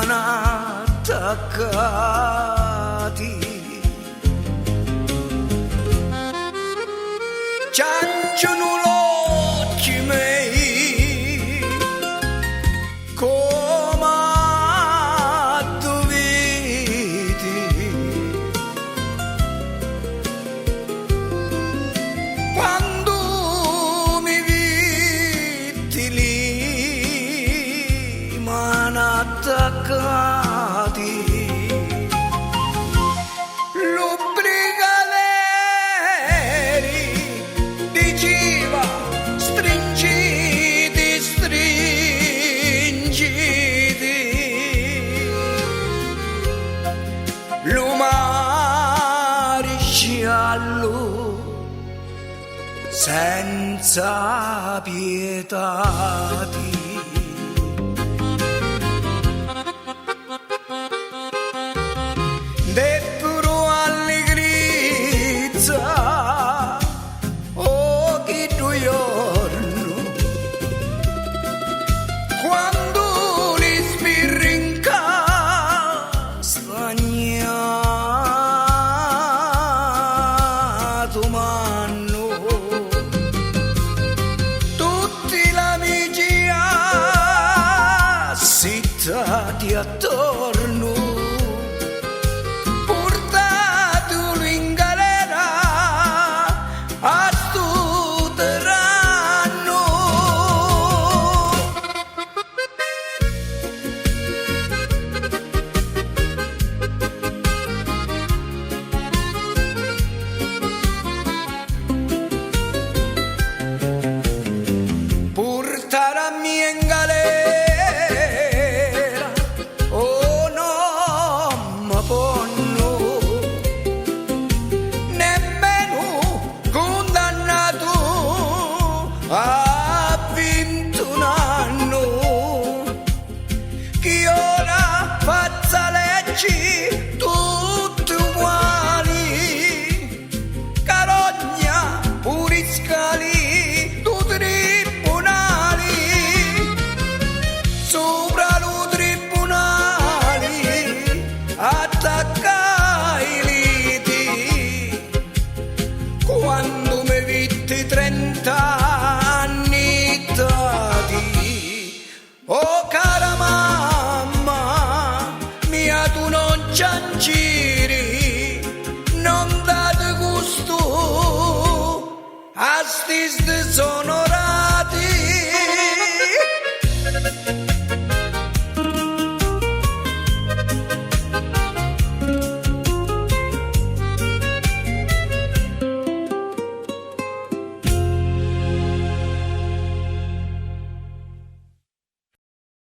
attaccati. Cianciano l'occhi miei come tu vedi, quando mi vidi lì mano attaccati. Senza pietà. De puro allegrizia, oh che tu giorno, quando li sbirri in castagnato manno, tutti l'amici assitati attorno, portatelo in galera a studeranno. Portarmi in galera, oh no, ma ponno, nemmeno condannato a 21 anni, che ora faccia leggi tutte uguali, carogna, puriscali, tutti tribunali, sopra lo tribunali, attaccai liti, quando mi vitti 30 anni dati. Oh cara mamma mia, tu non cianciri, non date gusto a sti sono